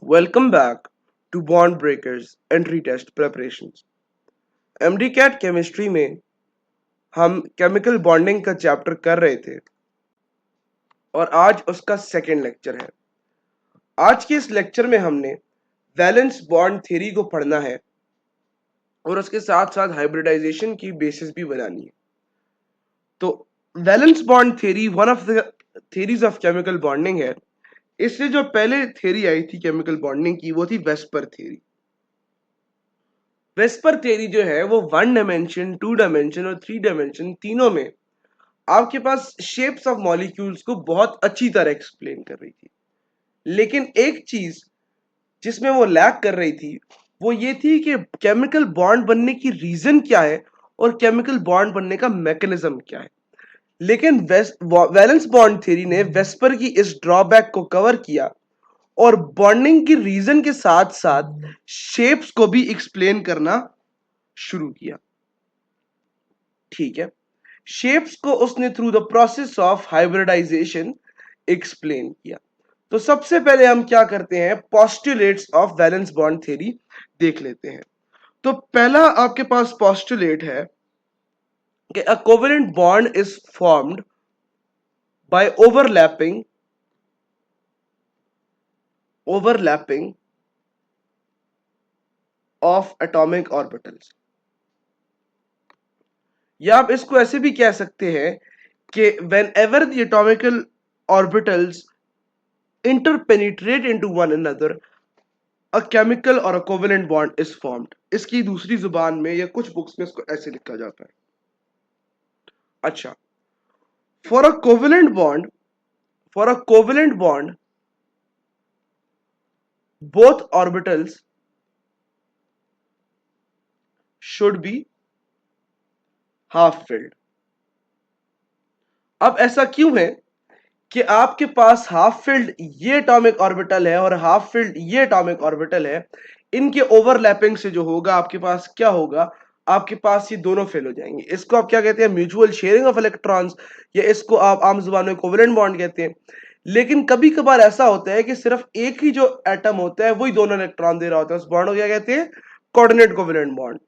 Welcome back to Bond Breakers Entry Test Preparations. MD-CAT chemistry में हम chemical bonding का chapter कर रहे थे और आज उसका सेकेंड लेक्चर है। आज के इस लेक्चर में हमने वैलेंस बॉन्ड थ्योरी को पढ़ना है और उसके साथ साथ हाइब्रिडाइजेशन की बेसिस भी बनानी है। तो valence bond theory one of the theories of chemical bonding है। इससे जो पहले थ्योरी आई थी केमिकल बॉन्डिंग की वो थी वेस्पर थ्योरी। वेस्पर थ्योरी जो है वो 1 डायमेंशन, 2 डायमेंशन और 3 डायमेंशन तीनों में आपके पास शेप्स ऑफ मॉलिक्यूल्स को बहुत अच्छी तरह एक्सप्लेन कर रही थी। लेकिन एक चीज जिसमें वो लैक कर रही थी वो ये थी कि केमिकल बॉन्ड बनने की रीजन क्या है और केमिकल बॉन्ड बनने का मैकेनिज्म क्या है। लेकिन वैलेंस बॉन्ड थ्योरी ने वेस्पर की इस ड्रॉबैक को कवर किया और बॉन्डिंग की रीजन के साथ साथ शेप्स को भी एक्सप्लेन करना शुरू किया। ठीक है, शेप्स को उसने through the process of hybridization explain किया। तो सबसे पहले हम क्या करते हैं, postulates of valence bond theory देख लेते हैं। तो पहला आपके पास पोस्टुलेट है कि अ covalent bond is formed by overlapping of atomic orbitals. या आप इसको ऐसे भी कह सकते हैं कि whenever the atomical orbitals interpenetrate into one another, a chemical or a covalent bond is formed। इसकी दूसरी जुबान में या कुछ बुक्स में इसको ऐसे लिखा जाता है। अच्छा, for a covalent bond, for a covalent bond, both orbitals should be half filled। अब ऐसा क्यों है कि आपके पास हाफ फिल्ड ये एटॉमिक ऑर्बिटल है और हाफ फिल्ड ये एटॉमिक ऑर्बिटल है, इनके ओवरलैपिंग से जो होगा आपके पास क्या होगा, आपके पास ये दोनों फेल हो जाएंगे। इसको आप क्या कहते हैं, म्यूचुअल शेयरिंग ऑफ इलेक्ट्रॉन्स, या इसको आप आम जुबान में कोवेलेंट बॉन्ड कहते हैं। लेकिन कभी कभार ऐसा होता है कि सिर्फ एक ही जो एटम होता है वही दोनों इलेक्ट्रॉन दे रहा होता है, उस बॉन्ड को क्या कहते हैं, कोऑर्डिनेट कोवेलेंट बॉन्ड।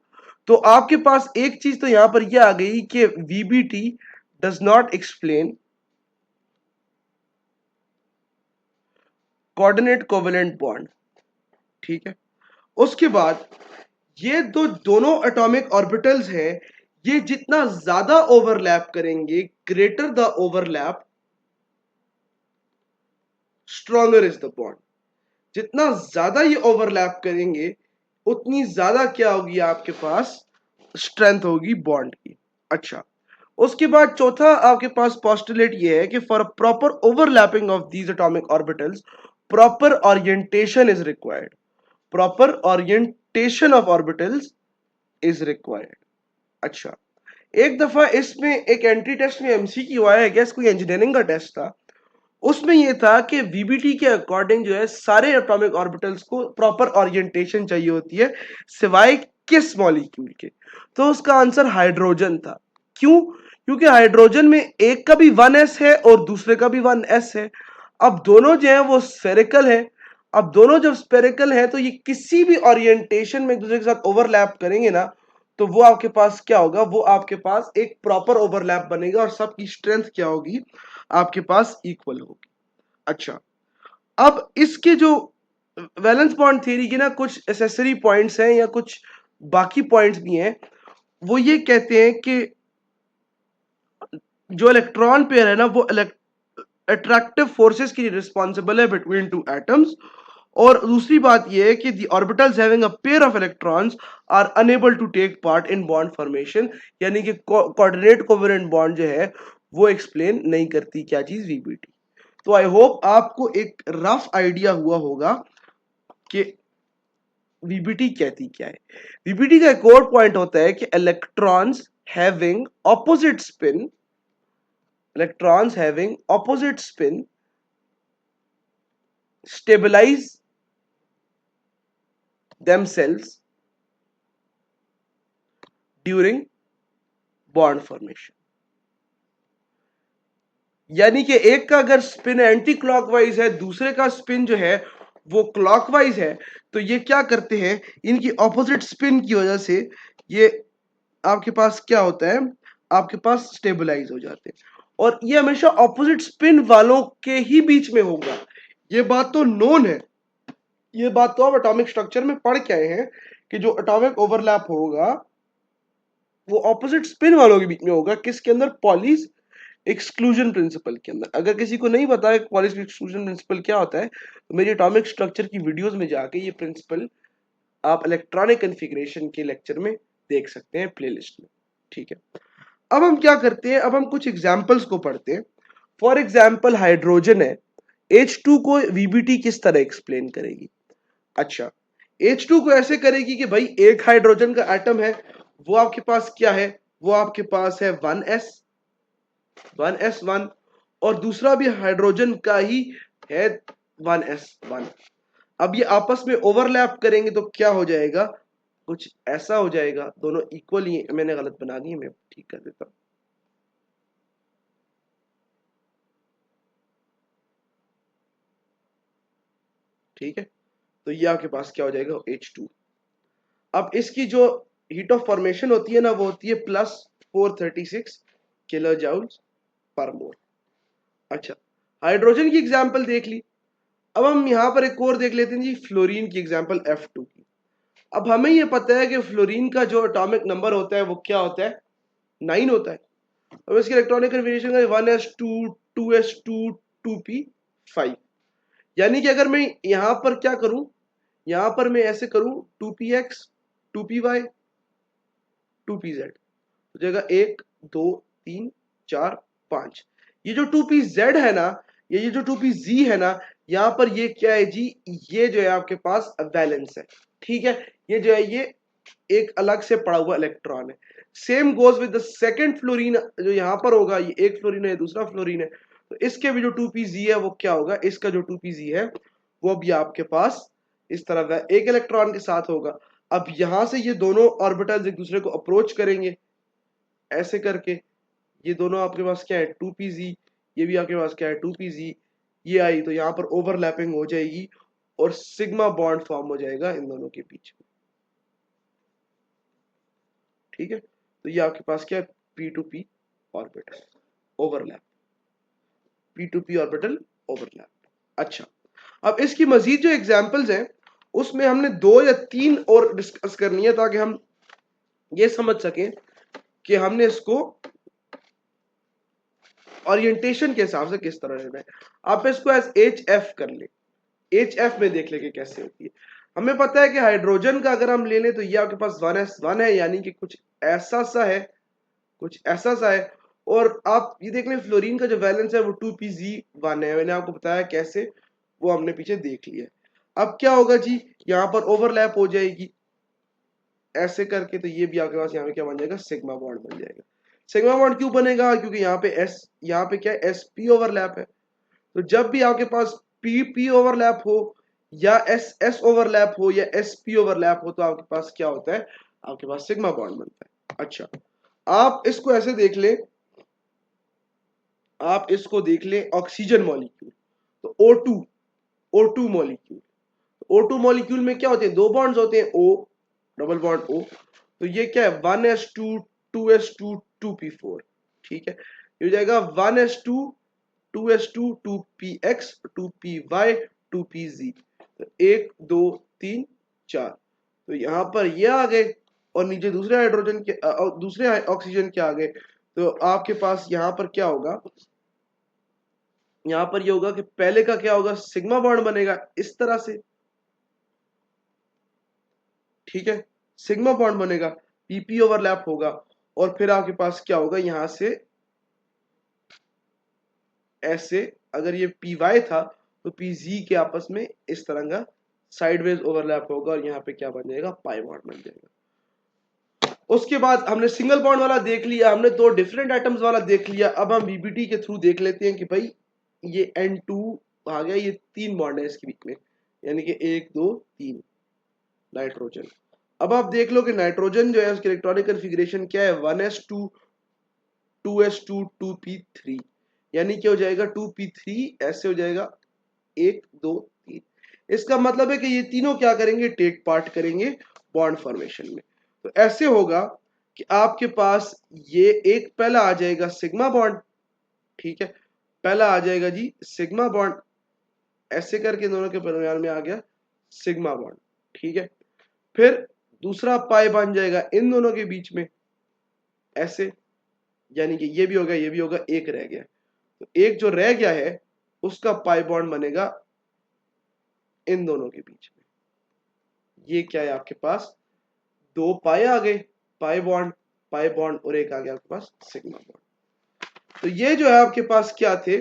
तो आपके पास एक चीज तो यहां पर यह आ गई कि VBT does not explain coordinate covalent bond. ठीक है, उसके बाद ये दोनों एटॉमिक ऑर्बिटल्स हैं, ये जितना ज्यादा ओवरलैप करेंगे, greater the overlap stronger is the bond. जितना ज्यादा ये ओवरलैप करेंगे उतनी ज्यादा क्या होगी आपके पास, स्ट्रेंथ होगी बॉन्ड की। अच्छा, उसके बाद चौथा आपके पास पोस्टुलेट ये है कि for proper overlapping of these atomic orbitals proper orientation is required. Proper orientation of orbitals is required. अच्छा, एक दफा इसमें एक एंट्री टेस्ट में एमसीक्यू आया है, गैस कोई इंजीनियरिंग का टेस्ट था, उसमें यह था कि वीबीटी के अकॉर्डिंग जो है सारे एटॉमिक ऑर्बिटल्स को प्रॉपर ओरिएंटेशन चाहिए होती है सिवाय किस मॉलिक्यूल के। तो उसका आंसर हाइड्रोजन था। क्यों? क्योंकि हाइड्रोजन में एक का भी 1s है और दूसरे का भी 1s है। अब दोनों जो है वो स्फेरिकल है। अब दोनों जब स्फेरिकल है तो ये किसी भी ओरिएंटेशन में एक दूसरे के साथ ओवरलैप करेंगे ना, तो वो आपके पास क्या होगा, वो आपके पास एक प्रॉपर ओवरलैप बनेगा और सबकी स्ट्रेंथ क्या होगी, आपके पास इक्वल होगी। अच्छा, अब इसके जो वैलेंस बॉन्ड थ्योरी के ना कुछ एसेसरी पॉइंट्स हैं या कुछ बाकी पॉइंट्स भी हैं। वो ये कहते हैं कि जो इलेक्ट्रॉन पेयर है ना वो अट्रैक्टिव फोर्सेस के लिए रिस्पॉन्सिबल है बिटवीन टू एटम्स। और दूसरी बात यह है कि the orbitals having a pair of electrons are unable to take part in bond formation. यानी कि कोऑर्डिनेट कोवेलेंट बॉन्ड जो है वो एक्सप्लेन नहीं करती क्या चीज, वीबीटी। तो आई होप आपको एक रफ आइडिया हुआ होगा कि वीबीटी कहती क्या है। वीबीटी का एक और पॉइंट होता है कि electrons having opposite spin, electrons having opposite spin stabilize themselves during bond formation। यानी कि एक का अगर स्पिन एंटी क्लॉकवाइज है, दूसरे का स्पिन जो है वो क्लॉकवाइज है, तो ये क्या करते हैं, इनकी ऑपोजिट स्पिन की वजह से ये आपके पास क्या होता है, आपके पास स्टेबलाइज हो जाते हैं। और ये हमेशा ऑपोजिट स्पिन वालों के ही बीच में होगा, ये बात तो नोन है, ये बात तो आप एटॉमिक स्ट्रक्चर में पढ़ के आए हैं कि जो एटॉमिक ओवरलैप होगा वो ऑपोजिट स्पिन वालों के बीच में होगा, किसके अंदर, पॉलीज एक्सक्लूजन प्रिंसिपल के अंदर। अगर किसी को नहीं पता है पॉलीज एक्सक्लूजन प्रिंसिपल क्या होता है, तो मेरी एटॉमिक स्ट्रक्चर की वीडियोस में जाके ये प्रिंसिपल आप इलेक्ट्रॉनिक कॉन्फ़िगरेशन के लेक्चर में देख सकते हैं, प्लेलिस्ट में। ठीक है, अब हम क्या करते हैं, अब हम कुछ एग्जाम्पल्स को पढ़ते हैं। फॉर एग्जाम्पल हाइड्रोजन है, H2 को VBT किस तरह एक्सप्लेन करेगी। अच्छा, H2 को ऐसे करेगी कि भाई एक हाइड्रोजन का एटम है, वो आपके पास क्या है, वो आपके पास है 1s1 और दूसरा भी हाइड्रोजन का ही है 1s1। अब ये आपस में ओवरलैप करेंगे तो क्या हो जाएगा, कुछ ऐसा हो जाएगा, दोनों इक्वल ही, मैंने गलत बना दी, मैं ठीक कर देता हूं। ठीक है, तो ये आपके पास क्या हो जाएगा, H2। अब इसकी जो हीट ऑफ फॉर्मेशन होती है ना, वो होती है +436 किलो जूल्स पर मोल। अच्छा, हाइड्रोजन की एग्जांपल देख ली। अब हम यहां पर एक और देख लेते हैं जी, फ्लोरीन की एग्जांपल F2 की। अब हमें ये पता है कि फ्लोरीन का जो एटॉमिक नंबर होता है वो क्या होता है, 9 होता है। अब इसकी इलेक्ट्रॉनिक कन्फिग्रेशन है 1s2 2s2 2p5। यानी कि अगर मैं यहां पर क्या करूं, यहां पर मैं ऐसे करूं 2px 2py 2pz, हो जाएगा 1 2 3 4 5। ये जो 2pz है ना, ये जो 2pz है ना, यहां पर ये क्या है जी, ये जो है आपके पास वैलेंस है। ठीक है, ये जो है ये एक अलग से पड़ा हुआ इलेक्ट्रॉन है। Same goes with the second fluorine, जो यहां पर होगा, ये एक फ्लोरीन है, दूसरा फ्लोरीन है, तो इसके भी जो 2pz है वो क्या होगा, इसका जो 2pz है वो भी आपके पास इस तरफ है, एक इलेक्ट्रॉन के साथ होगा। अब यहां से ये दोनों ऑर्बिटल्स एक दूसरे को अप्रोच करेंगे ऐसे करके, ये दोनों आपके पास क्या है 2pz, ये भी आपके पास क्या है 2pz, ये आई तो यहां पर ओवरलैपिंग हो जाएगी और सिग्मा बॉन्ड फॉर्म हो जाएगा इन दोनों के बीच में। ठीक है, तो ये आपके पास क्या है, P2P orbital overlap, P2P orbital overlap. अच्छा, अब इसकी मजीद जो एग्जांपल्स हैं उसमें हमने 2 या 3 और डिस्कस करनी है, ताकि हम ये समझ सकें कि हमने इसको ओरिएंटेशन के हिसाब से किस तरह लेना है। आप इसको एज HF कर ले, HF में देख लेंगे कैसे होती है। हमें पता है कि हाइड्रोजन का अगर हम ले लें तो ये आपके पास 1s1 है, यानी कि कुछ ऐसा सा है, कुछ ऐसा सा है। और आप ये देख लें फ्लोरीन का जो वैलेंस है वो 2pz1 है, मैंने आपको बताया कैसे, वो हमने पीछे देख लिया है। अब क्या होगा जी, यहाँ पर ओवरलैप हो जाएगी ऐसे करके, तो ये भी आपके पास यहाँ पे क्या बन जाएगा, सिग्मा बॉन्ड बन जाएगा। सिग्मा बॉन्ड क्यों बनेगा, क्योंकि यहाँ पे एस, यहाँ पे क्या है, sp ओवरलैप है। तो जब भी आपके पास pp ओवरलैप हो या ss ओवरलैप हो या sp ओवरलैप हो, तो आपके पास क्या होता है, आपके पास सिग्मा बॉन्ड बनता है। अच्छा, आप इसको ऐसे देख लें, आप इसको देख लें ऑक्सीजन मॉलिक्यूल, तो O2, O2 molecule, O2 molecule में क्या होते हैं, 2 बॉन्ड्स होते हैं, O डबल बॉन्ड O, तो ये क्या है 1s2 2s2 2p4। ठीक है, ये हो जाएगा 1s2 2s2 2px 2py 2pz, तो 1 2 3 4, तो यहां पर ये आ गए और नीचे दूसरे हाइड्रोजन के दूसरे ऑक्सीजन के आ गए। तो आपके पास यहां पर क्या होगा, यहां पर ये होगा कि पहले का क्या होगा, सिग्मा बॉन्ड बनेगा इस तरह से। ठीक है, सिग्मा बॉन्ड बनेगा, पीपी ओवरलैप होगा, और फिर आपके पास क्या होगा, यहां से ऐसे, अगर ये पी वाई था तो पी जी के आपस में इस तरह का साइडवेज ओवरलैप होगा, और यहाँ पे क्या बन जाएगा, पाई बॉन्ड बन जाएगा। उसके बाद हमने सिंगल बॉन्ड वाला देख लिया, हमने 2 डिफरेंट एटम्स वाला देख लिया। अब हम बीबीटी के थ्रू देख लेते हैं कि भाई ये N2 आ गया, ये 3 बॉन्ड है इसके बीच में, यानी कि 1 2 3 नाइट्रोजन। अब आप देख लो कि नाइट्रोजन जो है उसकी इलेक्ट्रॉनिक कन्फिग्रेशन क्या है, 1s2 2s2 2p3, यानी क्या हो जाएगा 2p3 ऐसे हो जाएगा 1 2 3। इसका मतलब है कि ये तीनों क्या करेंगे, टेक पार्ट करेंगे बॉन्ड फॉर्मेशन में। तो ऐसे होगा कि आपके पास ये एक पहला आ जाएगा सिग्मा बॉन्ड, ठीक है, पहला आ जाएगा जी सिग्मा बॉन्ड, ऐसे करके दोनों के दरमियान में आ गया सिग्मा बॉन्ड, ठीक है। फिर दूसरा पाई बन जाएगा इन दोनों के बीच में ऐसे, यानी कि ये भी होगा ये भी होगा, एक रह गया। तो एक जो रह गया है उसका पाई बॉन्ड बनेगा इन दोनों के बीच में। ये क्या है आपके पास, दो पाए आ गए, पाई बॉन्ड और एक आ गया आपके पास सिग्मा बॉन्ड। तो ये जो है आपके पास क्या थे,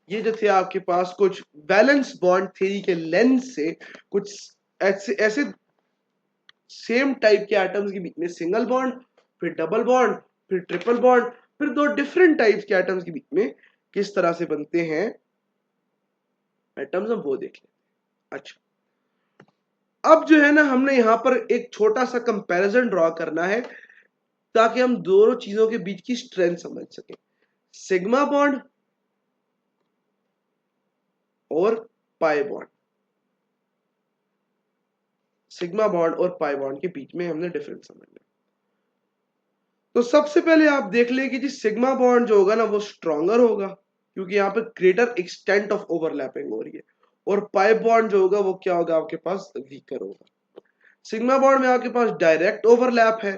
ये जो थे आपके पास कुछ बैलेंस बॉन्ड थ्योरी के लेंस से कुछ ऐसे ऐसे सेम टाइप के एटम्स के बीच में सिंगल बॉन्ड, फिर डबल बॉन्ड, फिर ट्रिपल बॉन्ड, फिर दो डिफरेंट टाइप्स के एटम्स के बीच में किस तरह से बनते हैं एटम्स, हम वो देख लेते हैं। अच्छा, अब जो है ना हमने यहां पर एक छोटा सा कंपैरिजन ड्रॉ करना है ताकि हम दोनों चीजों के बीच की स्ट्रेंथ समझ सकें। सिग्मा बॉन्ड और पाई बॉन्ड, सिग्मा बॉन्ड और पाई बॉन्ड के बीच में हमने डिफरेंस समझना। तो सबसे पहले आप देख लें कि जी सिग्मा बॉन्ड जो होगा ना वो स्ट्रॉन्गर होगा क्योंकि यहाँ पे ग्रेटर एक्सटेंट ऑफ ओवरलैपिंग हो रही है, और पाई बॉन्ड जो होगा वो क्या होगा आपके पास, वीकर होगा। सिग्मा बॉन्ड में आपके पास डायरेक्ट ओवरलैप है,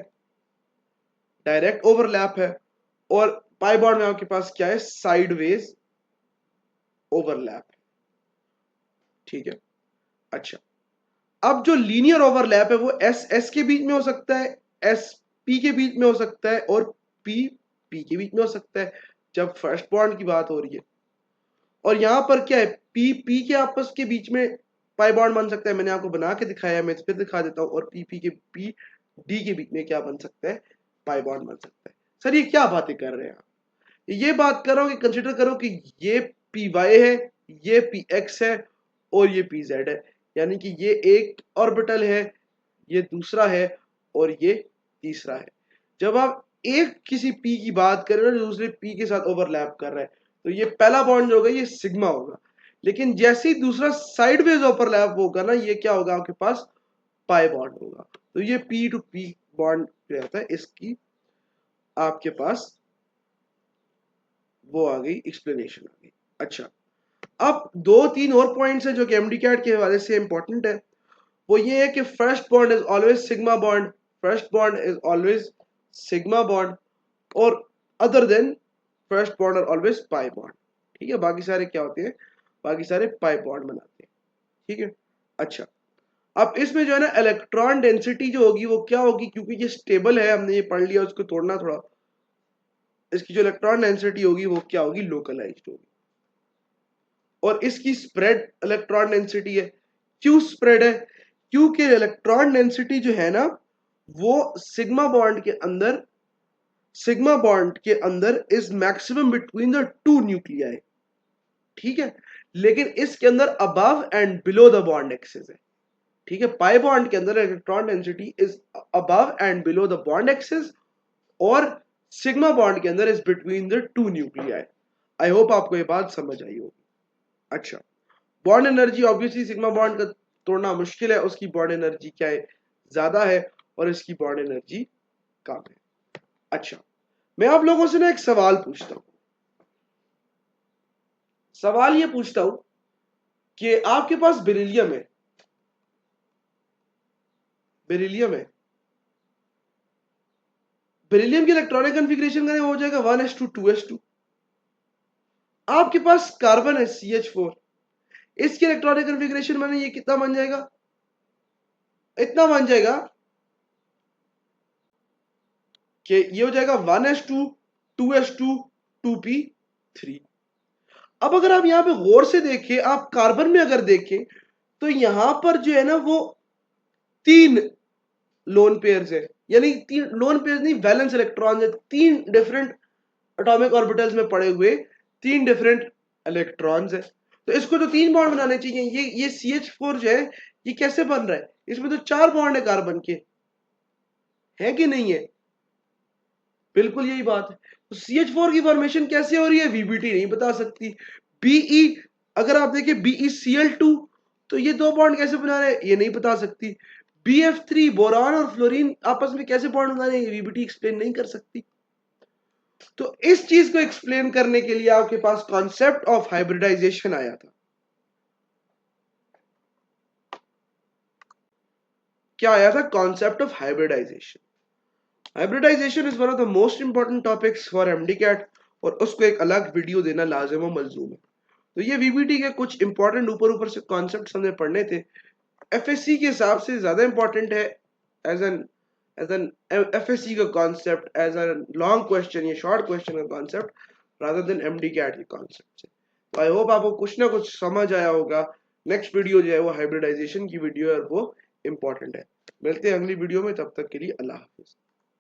डायरेक्ट ओवरलैप है, और पाई बॉन्ड में आपके पास क्या है, साइडवेज ओवरलैप, ठीक है। अच्छा, अब जो लीनियर ओवरलैप है वो एस एस के बीच में हो सकता है, एस पी के बीच में हो सकता है, और पी पी के बीच में हो सकता है जब फर्स्ट बॉन्ड की बात हो रही है। और यहां पर क्या है, पी पी के आपस के बीच में पाई बॉन्ड बन सकता है, मैंने आपको बना के दिखाया है, मैं फिर दिखा देता हूं। और पी पी के पी डी के बीच में क्या बन सकता है, पाई बॉन्ड बन सकता है। सर ये क्या बातें कर रहे हैं आप, ये बात करो कि कंसिडर करो कि ये पी वाई है, ये पी एक्स है, और ये पी जेड है, यानी कि ये एक ऑर्बिटल है, ये दूसरा है, और ये तीसरा है। जब आप एक किसी पी की बात कर रहे हो दूसरे पी के साथ ओवरलैप कर रहे हैं तो ये पहला बॉन्ड जो होगा ये सिग्मा होगा, लेकिन जैसे ही दूसरा साइडवेज ओवरलैप होगा ना ये क्या होगा आपके पास, पाई बॉन्ड होगा। तो ये पी टू पी बॉन्ड रहता है, इसकी आपके पास वो आ गई, एक्सप्लेनेशन आ गई। अच्छा, अब दो तीन और पॉइंट्स हैं जो कि एमडी कैट के हवाले से इंपॉर्टेंट है। वो ये है कि first bond is always sigma bond, first bond is always sigma bond, और other than first bond are always pi bond, ठीक है। बाकी सारे क्या होते हैं, बाकी सारे पाई बॉन्ड बनाते हैं, ठीक है। अच्छा, अब इसमें जो है ना इलेक्ट्रॉन डेंसिटी जो होगी वो क्या होगी, क्योंकि ये स्टेबल है, हमने ये पढ़ लिया, उसको तोड़ना थोड़ा, इसकी जो इलेक्ट्रॉन डेंसिटी होगी वो क्या होगी, लोकलाइज्ड होगी। और इसकी स्प्रेड इलेक्ट्रॉन डेंसिटी है, क्यों स्प्रेड है, क्योंकि इलेक्ट्रॉन डेंसिटी जो है ना वो सिग्मा बॉन्ड के अंदर is maximum between the two nuclei, ठीक है, लेकिन इसके अंदर above and below the bond axis है, ठीक है। पाई बॉन्ड के अंदर electron density is above and below the bond axis, और सिग्मा बॉन्ड के अंदर is between the two nuclei. I hope आपको ये बात समझ आई होगी। अच्छा, bond energy obviously sigma bond का तोड़ना मुश्किल है, उसकी बॉन्ड एनर्जी क्या है, ज्यादा है, और इसकी बॉन्ड एनर्जी कम है। अच्छा, मैं आप लोगों से ना एक सवाल पूछता हूं, सवाल ये पूछता हूं कि आपके पास बेरिलियम है, बेरिलियम है, बेरिलियम की इलेक्ट्रॉनिक कॉन्फ़िगरेशन का हो जाएगा 1s2 2s2। आपके पास कार्बन है CH4, इसकी इलेक्ट्रॉनिक कॉन्फ़िगरेशन माने ये कितना बन जाएगा, इतना बन जाएगा कि ये हो जाएगा 1s2 2s2 2p3। अब अगर आप यहां पे गौर से देखें, आप कार्बन में अगर देखें तो यहां पर जो है ना वो तीन लोन पेयर्स है, यानी तीन लोन पेयर्स नहीं, वैलेंस इलेक्ट्रॉन है, तीन डिफरेंट एटॉमिक ऑर्बिटल्स में पड़े हुए तीन डिफरेंट इलेक्ट्रॉन्स है। तो इसको जो तीन बॉन्ड बनाने चाहिए, ये CH4 जो है ये कैसे बन रहा है, इसमें तो चार बॉन्ड है कार्बन के, है कि नहीं है, बिल्कुल यही बात है। तो CH4 की फॉर्मेशन कैसे हो रही है, VBT नहीं बता सकती। बीई अगर आप देखें BeCl2 तो ये दो बॉन्ड कैसे बना रहे हैं ये नहीं बता सकती। BF3 बोरान और फ्लोरीन आपस में कैसे बॉन्ड बना रहे हैं VBT एक्सप्लेन नहीं कर सकती। तो इस चीज को एक्सप्लेन करने के लिए आपके पास कॉन्सेप्ट ऑफ हाइब्रिडाइजेशन आया था। क्या आया था? Concept of hybridization. Hybridization is one of the most important topics for MD-CAT और उसको एक अलग वीडियो देना लाजिम व मलजूम है। तो ये VBT के कुछ इंपॉर्टेंट ऊपर से कॉन्सेप्ट हमने पढ़ने थे। FSC के हिसाब से ज्यादा इंपॉर्टेंट है एज एन FSC का concept as a long question या शॉर्ट क्वेश्चन का कॉन्सेप्ट रादर देन MD-CAT के कॉन्सेप्ट से। तो आई होप आपको कुछ ना कुछ समझ आया होगा। नेक्स्ट वीडियो जो है वो हाइब्रिडाइजेशन की वीडियो है और वो इंपॉर्टेंट है। मिलते हैं अगली वीडियो में, तब तक के लिए अल्लाह हाफिज।